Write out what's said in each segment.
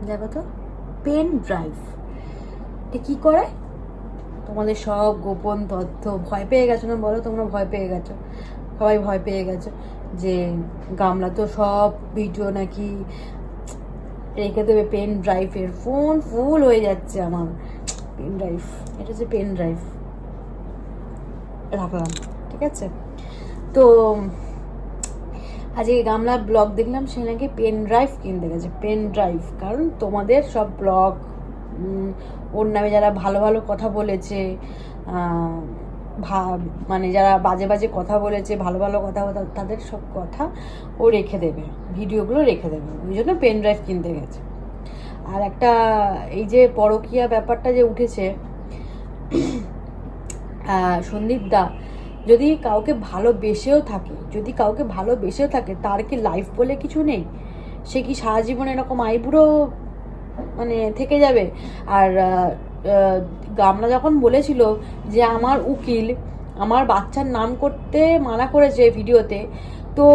দেখো তো, pen drive. এটা কী করে? তোমাদের সব গোপন তথ্য ভয় পেয়ে গেছো না? বলো, তোমরা ভয় পেয়ে গেছো, সবাই ভয় পেয়ে গেছো যে গামলা তো সব ভিডিও নাকি রেখে দেবে পেন ড্রাইভের। ফোন ফুল হয়ে যাচ্ছে আমার। পেন ড্রাইভ, এটা হচ্ছে পেন ড্রাইভ, রাখলাম, ঠিক আছে? তো আজকে গামলা ব্লগ দেখলাম, সে নাকি পেন ড্রাইভ কিনতে গেছে। পেন ড্রাইভ, কারণ তোমাদের সব ব্লগ, ওর নামে যারা ভালো ভালো কথা বলেছে, মানে যারা বাজে বাজে কথা বলেছে, ভালো ভালো কথা, তাদের সব কথা ও রেখে দেবে, ভিডিওগুলো রেখে দেবে, ওই জন্য পেন ড্রাইভ কিনতে গেছে। আর একটা এই যে পরকীয়া ব্যাপারটা যে উঠেছে, সন্দীপ দা যদি কাউকে ভালোবেসেও থাকে, তার কি লাইফ বলে কিছু নেই? সে কি সারা জীবন এরকম আইবুড়ো মানে থেকে যাবে? আর গামলা যখন বলেছিল যে আমার উকিল আমার বাচ্চার নাম করতে মানা করেছে ভিডিওতে, তো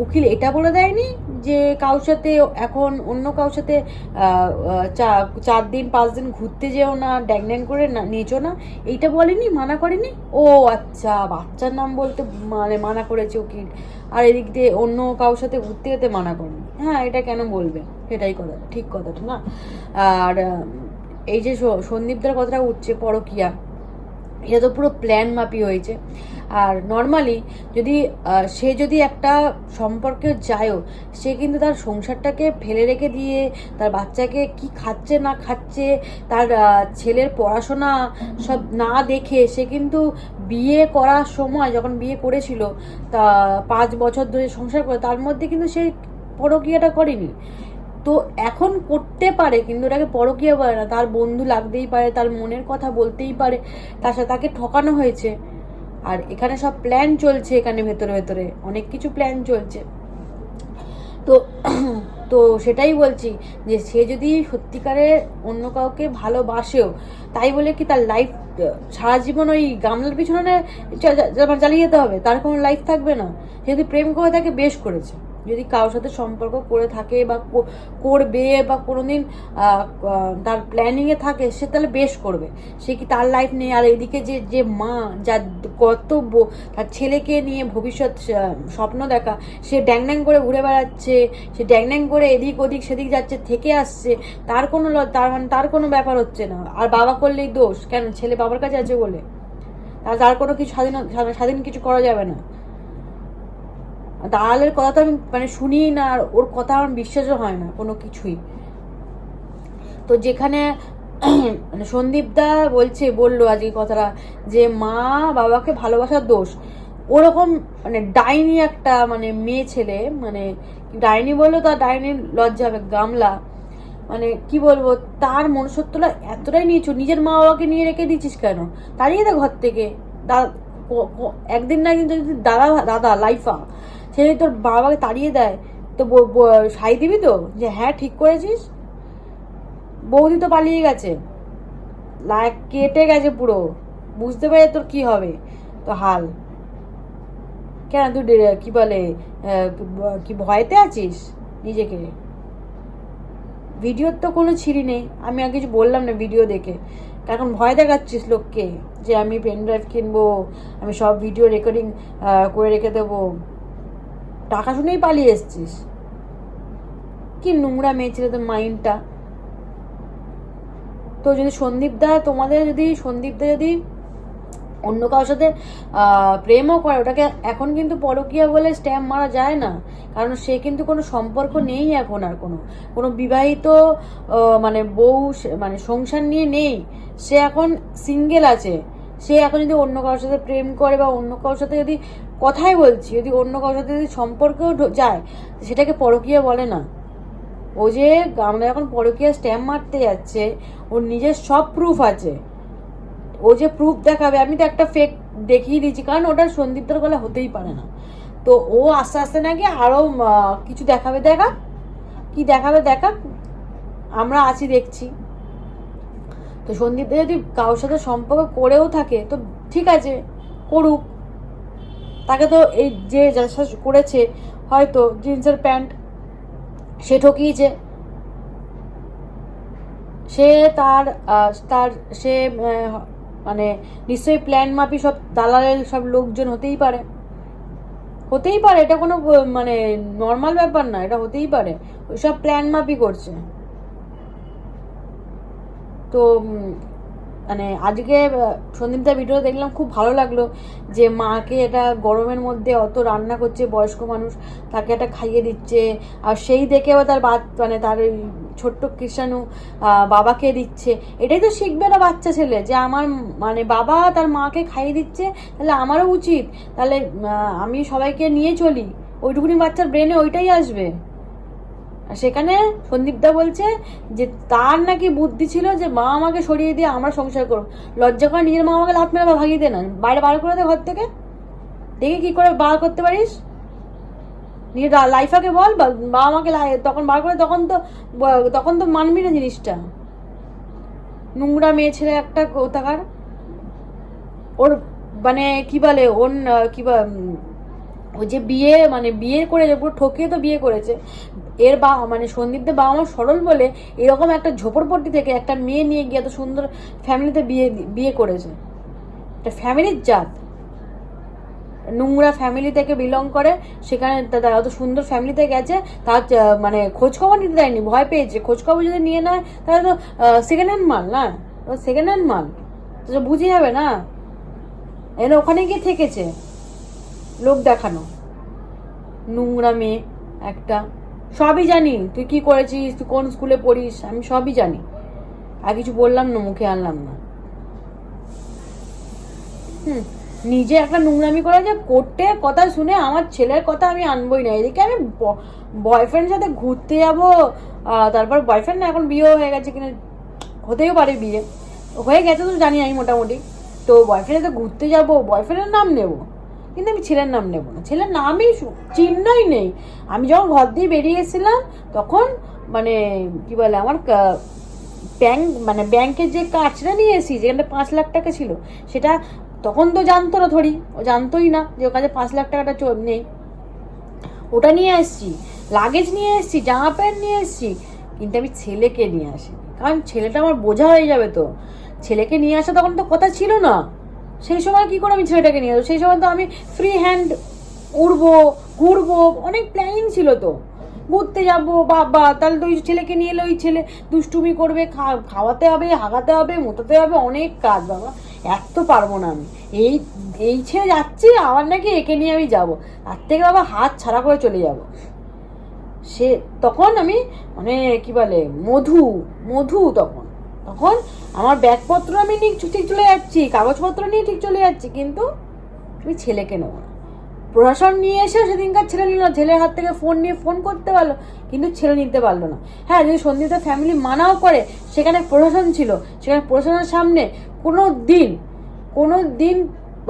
উকিল এটা বলে দেয়নি যে কারোর সাথে এখন অন্য কারোর সাথে 4 দিন 5 দিন ঘুরতে যেও না, ড্যাং ড্যাং করে না নেচো না, এইটা বলেনি, মানা করেনি? ও আচ্ছা, বাচ্চার নাম বলতে মানে মানা করেছে উকিল, আর এদিক দিয়ে অন্য কারোর সাথে ঘুরতে যেতে মানা করেনি। হ্যাঁ, এটা কেন বলবে? সেটাই কথা, ঠিক কথাটা না? আর এই যে সন্দীপদার কথাটা উঠছে পরকীয়া, এটা তো পুরো প্ল্যান মাপি হয়েছে। আর নর্মালি যদি সে যদি একটা সম্পর্কে যায়ও, সে কিন্তু তার সংসারটাকে ফেলে রেখে দিয়ে তার বাচ্চাকে কি খাচ্ছে না খাচ্ছে, তার ছেলের পড়াশোনা সব না দেখে, সে কিন্তু বিয়ে করার সময় যখন বিয়ে করেছিল, তা 5 বছর ধরে সংসার করে, তার মধ্যে কিন্তু সে পরকীয়াটা করেনি। তো এখন করতে পারে, কিন্তু ওটাকে পরকীয়া বলে না। তার বন্ধু লাগতেই পারে, তার মনের কথা বলতেই পারে, তার সাথে তাকে ঠকানো হয়েছে। আর এখানে সব প্ল্যান চলছে, এখানে ভেতরে ভেতরে অনেক কিছু প্ল্যান চলছে। তো তো সেটাই বলছি যে সে যদি সত্যিকারে অন্য কাউকে ভালোবাসেও, তাই বলে কি তার লাইফ সারা জীবন ওই গামলার পিছনে চালিয়ে যেতে হবে? তার কোনো লাইফ থাকবে না? সে যদি প্রেম করে তাকে বেশ করেছে, যদি কারোর সাথে সম্পর্ক করে থাকে বা করবে বা কোনোদিন তার প্ল্যানিংয়ে থাকে, সে তাহলে বেশ করবে। সে কি তার লাইফ নেই? আর এদিকে যে যে মা, যার কর্তব্য তার ছেলেকে নিয়ে ভবিষ্যৎ স্বপ্ন দেখা, সে ড্যাং ড্যাং করে ঘুরে বেড়াচ্ছে, সে ড্যাং ড্যাং করে এদিক ওদিক সেদিক যাচ্ছে, থেকে আসছে, তার কোনো তার কোনো ব্যাপার হচ্ছে না। আর বাবা করলেই দোষ কেন? ছেলে বাবার কাছে আছে বলে তার কোনো কিছু স্বাধীন কিছু করা যাবে না? দালালের কথা তো আমি মানে শুনি না, আর ওর কথা আমার বিশ্বাসও হয় না কোনো কিছুই। তো যেখানে মানে সন্দীপদা বললো আজকে কথাটা যে মা বাবাকে ভালোবাসার দোষ, ওরকম মানে ডাইনি একটা মানে মেয়ে ছেলে, মানে ডাইনি বললেও তার ডাইনির লজ্জা হবে। গামলা মানে কি বলবো, তার মনুষ্যত্বটা এতটাই নিচু, নিজের মা বাবাকে নিয়ে রেখে দিচ্ছিস কেন? তাড়িয়ে দে ঘর থেকে। একদিন না একদিন যদি দাদা লাইফা সে যদি তোর বাবাকে তাড়িয়ে দেয়, তো সাই দিবি তো যে হ্যাঁ ঠিক করেছিস? বৌদি তো পালিয়ে গেছে, কেটে গেছে পুরো, বুঝতে পেরে তোর কি হবে তো হাল। কেন তুই কি বলে কি ভয়তে আছিস নিজেকে? ভিডিওর তো কোনো ছিঁড়ি নেই, আমি আর কিছু বললাম না ভিডিও দেখে। এখন ভয় দেখাচ্ছিস লোককে যে আমি পেন ড্রাইভ কিনবো, আমি সব ভিডিও রেকর্ডিং করে রেখে দেবো। টাকা শুনেই পালিয়ে এসছিস। কি নোংরা মেয়ে ছিল তোর মাইন্ডটা। তো যদি সন্দীপদা যদি অন্য কারোর সাথে প্রেমও করে, ওটাকে এখন কিন্তু পরকীয়া বলে স্ট্যাম্প মারা যায় না, কারণ সে কিন্তু কোনো সম্পর্ক নেই এখন, আর কোনো বিবাহিত মানে বউ মানে সংসার নিয়ে নেই, সে এখন সিঙ্গেল আছে। সে এখন যদি অন্য কারোর সাথে প্রেম করে বা অন্য কারোর সাথে যদি কথাই বলছি, যদি অন্য কারোর সাথে যদি সম্পর্কেও যায়, সেটাকে পরকীয়া বলে না। ও যে আমরা এখন পরকীয়া স্ট্যাম্প মারতে যাচ্ছে, ওর নিজের সব প্রুফ আছে। ও যে প্রুফ দেখাবে, আমি তো একটা ফেক দেখিয়ে দিচ্ছি, কারণ ওটা সন্দীপদার গলা হতেই পারে না। তো ও আস্তে আস্তে নাকি আরো কিছু কি দেখাবে দেখাক, আমরা আছি দেখছি। তো সন্দীপদা যদি কারোর সাথে সম্পর্ক করেও থাকে, তো ঠিক আছে, করুক। তাকে তো এই যে করেছে, হয়তো জিন্সের প্যান্ট সে ঠকিয়েছে, সে তার তার সে মানে নিশ্চয়ই প্ল্যান মাপি সব দালালের সব লোকজন হতেই পারে, এটা কোনো মানে নর্মাল ব্যাপার না, এটা হতেই পারে, ওইসব প্ল্যান মাপি করছে। তো মানে আজকে সন্দীপদার ভিডিও দেখলাম, খুব ভালো লাগলো যে মাকে এটা গরমের মধ্যে অত রান্না করছে, বয়স্ক মানুষ, তাকে এটা খাইয়ে দিচ্ছে, আর সেই দেখে আবার তার মানে তার ওই ছোট্ট কৃষাণু বাবাকে দিচ্ছে। এটাই তো শিখবে না বাচ্চা ছেলে, যে আমার মানে বাবা তার মাকে খাইয়ে দিচ্ছে, তাহলে আমারও উচিত, তাহলে আমি সবাইকে নিয়ে চলি, ওইটুকুনি বাচ্চার ব্রেনে ওইটাই আসবে। আর সেখানে সন্দীপদা বলছে যে তার নাকি বুদ্ধি ছিল যে মা আমাকে সরিয়ে দিয়ে আমরা সংসার করব। লজ্জা করে নিজের মা আমাকে লাফ মেরে ভাগিয়ে দে না, বাইরে বার করে দে ঘর থেকে, দেখে কি করে বার করতে পারিস, নিজের লাইফাকে বল, বা আমাকে তখন বার করে, তখন তো মানবি না জিনিসটা। নোংরা মেয়ে ছেলে একটা কোথাকার, ওর মানে কি বলে, ওর কি ও যে বিয়ে করে পুরো ঠকিয়ে তো বিয়ে করেছে। এর মানে সন্দীপদের বাবা মা সরল বলে এরকম একটা ঝোপড়পট্টি থেকে একটা মেয়ে নিয়ে গিয়ে এত সুন্দর ফ্যামিলিতে বিয়ে করেছে। একটা ফ্যামিলির জাত, নোংরা ফ্যামিলি থেকে বিলং করে, সেখানে অত সুন্দর ফ্যামিলিতে গেছে, তার মানে খোঁজখবর নিতে দেয়নি, ভয় পেয়েছে। খোঁজখবর যদি নিয়ে নেয় তাহলে তো সেকেন্ড হ্যান্ড মাল না, সেকেন্ড হ্যান্ড মাল তো বুঝে যাবে না। এনে ওখানে গিয়ে থেকেছে লোক দেখানো, নোংরা মেয়ে একটা। সবই জানি তুই কি করেছিস, তুই কোন স্কুলে পড়িস, আমি সবই জানি, আর কিছু বললাম না, মুখে আনলাম না। নিজে একটা নোংরামি করে যে করতে কথা শুনে আমার ছেলের কথা আমি আনবই না। এদিকে আমি বয়ফ্রেন্ডের সাথে ঘুরতে যাবো, তারপর বয়ফ্রেন্ড এখন বিয়ে হয়ে গেছে কিনা, হতেও পারে বিয়ে হয়ে গেছে তো জানি আমি মোটামুটি। তো বয়ফ্রেন্ডের সাথে ঘুরতে যাবো, বয়ফ্রেন্ডের নাম নেবো, কিন্তু আমি ছেলের নাম নেবো না, ছেলের নামই চিহ্নই নেই। আমি যখন ঘর দিয়ে বেরিয়ে এসেছিলাম তখন মানে কি বলে আমার ব্যাংকের যে কার্ডটা নিয়ে এসেছি, যেখানে 5 লাখ টাকা ছিল, সেটা তখন তো জানতো না, ধরি ও জানতোই না যে ওর কাছে 5 লাখ টাকাটা নেই। ওটা নিয়ে এসেছি, লাগেজ নিয়ে এসেছি, জামা প্যান্ট নিয়ে এসেছি, কিন্তু আমি ছেলেকে নিয়ে আসি, কারণ ছেলেটা আমার বোঝা হয়ে যাবে। তো ছেলেকে নিয়ে আসা তখন তো কথা ছিল না। সেই সময় কি করে আমি ছেলেটাকে নিয়ে আসবো? সেই সময় তো আমি ফ্রি হ্যান্ড উড়বো, ঘুরবো, অনেক প্ল্যানিং ছিল। তো ঘুরতে যাবো, বাবা তাহলে তো ওই ছেলেকে নিয়ে এলে ওই ছেলে দুষ্টুমি করবে, খাওয়াতে হবে, হাগাতে হবে, মোটাতে হবে, অনেক কাজ। বাবা এত পারবো না আমি, এই ছেলে যাচ্ছি, আবার নাকি একে নিয়ে আমি যাবো, তার থেকে বাবা হাত ছাড়া করে চলে যাব। সে তখন আমি মানে কি বলে মধু তখন আমার ব্যাগপত্র আমি ঠিক চলে যাচ্ছি, কাগজপত্র নিয়ে ঠিক চলে যাচ্ছি, কিন্তু তুমি ছেলেকে নেবো না। প্রশাসন নিয়ে এসে সেদিনকার ছেলে নিল, ছেলের হাত থেকে ফোন নিয়ে ফোন করতে পারলো, কিন্তু ছেলে নিতে পারলো না। হ্যাঁ, যদি সন্দীপের ফ্যামিলি মানাও করে, সেখানে প্রশাসন ছিল, সেখানে প্রশাসনের সামনে কোনো দিন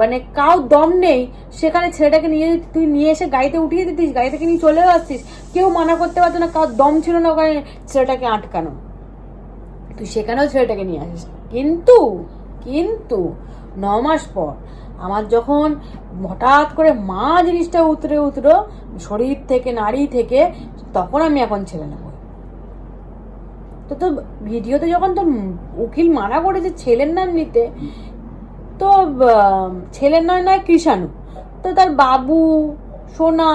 মানে কাউ দম নেই, সেখানে ছেলেটাকে তুই নিয়ে এসে গাড়িতে উঠিয়ে দিতিস, গাড়ি থেকে নিয়ে চলেও আসতিস, কেউ মানা করতে পারতো না, কার দম ছিল না ওখানে ছেলেটাকে আটকানো, তুই সেখানেও ছেলেটাকে নিয়ে আসিস। কিন্তু 9 মাস পর আমার যখন হঠাৎ করে মা জিনিসটা উতরো শরীর থেকে, নারী থেকে, তখন আমি এখন ছেলে নেব। তো ভিডিওতে যখন তোর উকিল মানা করেছে ছেলের নাম নিতে, তো ছেলের নয় কৃষাণু, তো তার বাবু, সোনা,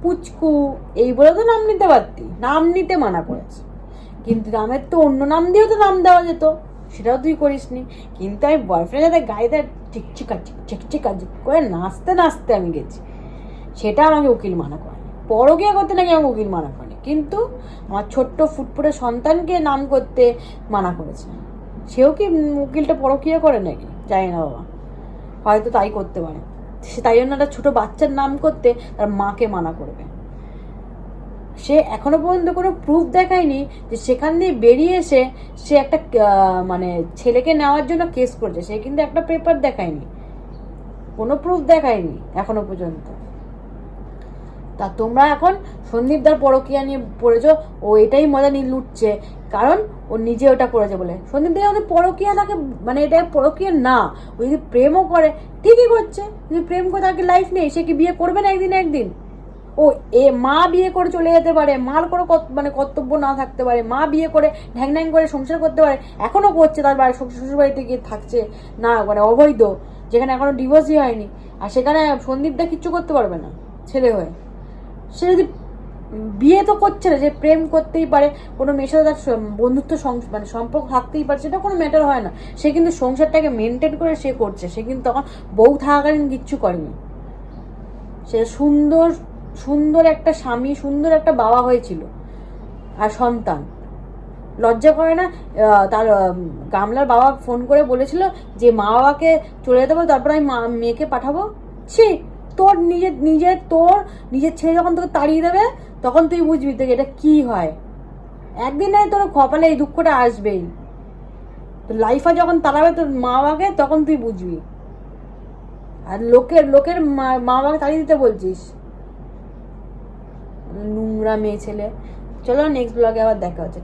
পুচকু এই বলে তো নাম নিতে পারতি, নাম নিতে মানা করেছে। কিন্তু নামের তো অন্য নাম দিয়েও তো নাম দেওয়া যেত, সেটাও তুই করিসনি। কিন্তু আমি বয়ফ্রেন্ডের সাথে গাড়িতে চিকচিকা করে নাচতে আমি গেছি, সেটা আমাকে উকিল মানা করেনি। পরকীয়া করতে নাকি আমাকে উকিল মানা করেনি, কিন্তু আমার ছোট্ট ফুটফুটে সন্তানকে নাম করতে মানা করেছে। সেও কি উকিলটা পরকীয়া করে নাকি জানি না বাবা, হয়তো তাই করতে পারে। সে তাই জন্য একটা ছোট বাচ্চার নাম করতে তার মাকে মানা করবে। সে এখনো পর্যন্ত কোনো প্রুফ দেখায়নি যে সেখান দিয়ে বেরিয়ে এসে সে একটা মানে ছেলেকে নেওয়ার জন্য কেস করেছে। সে কিন্তু একটা পেপার দেখায়নি, কোনো প্রুফ দেখায়নি এখনো পর্যন্ত। তা তোমরা এখন সন্দীপদার পরকীয়া নিয়ে পড়েছো, ও এটাই মজা নিয়ে লুটছে, কারণ ও নিজে ওটা করেছে বলে। সন্দীপদার যদি পরকীয়া থাকে, মানে এটা পরকীয়া না, ও যদি প্রেমও করে ঠিকই করছে। যদি প্রেম করে তাকে লাইফ নেই, সে কি বিয়ে করবে না একদিন? ও মা বিয়ে করে চলে যেতে পারে, মার কোনো মানে কর্তব্য না থাকতে পারে, মা বিয়ে করে ঢ্যাং ঢ্যাং করে সংসার করতে পারে, এখনো করছে, তার বাড়ি শ্বশুর বাড়িতে গিয়ে থাকছে, না মানে অবৈধ, যেখানে এখনো ডিভোর্সই হয়নি, আর সেখানে সন্দীপদা কিচ্ছু করতে পারবে না ছেলে হয়ে। সে যদি বিয়ে তো করছে না, যে প্রেম করতেই পারে, কোনো মেয়ের সাথে তার বন্ধুত্ব মানে সম্পর্ক থাকতেই পারে, সেটা কোনো ম্যাটার হয় না। সে কিন্তু সংসারটাকে মেনটেন করে সে করছে, সে কিন্তু তখন বউ থাকাকালীন কিচ্ছু করেনি। সে সুন্দর সুন্দর একটা স্বামী, সুন্দর একটা বাবা হয়েছিল, আর সন্তান। লজ্জা করে না? তার গামলার বাবা ফোন করে বলেছিল যে মা বাবাকে চলে যেতে বলো, তারপর আমি মেয়েকে পাঠাবো। ছি, তোর নিজের ছেলে যখন তোকে তাড়িয়ে দেবে তখন তুই বুঝবি তো এটা কি হয়। একদিন নয় তোর কপালে এই দুঃখটা আসবেই, তোর লাইফে যখন তাড়াবে তোর মা বাবাকে, তখন তুই বুঝবি। আর লোকের মা বাবাকে তাড়িয়ে দিতে বলছিস, নোংরা মেয়ে ছেলে। চলো নেক্সট ব্লগে আবার দেখা হচ্ছে।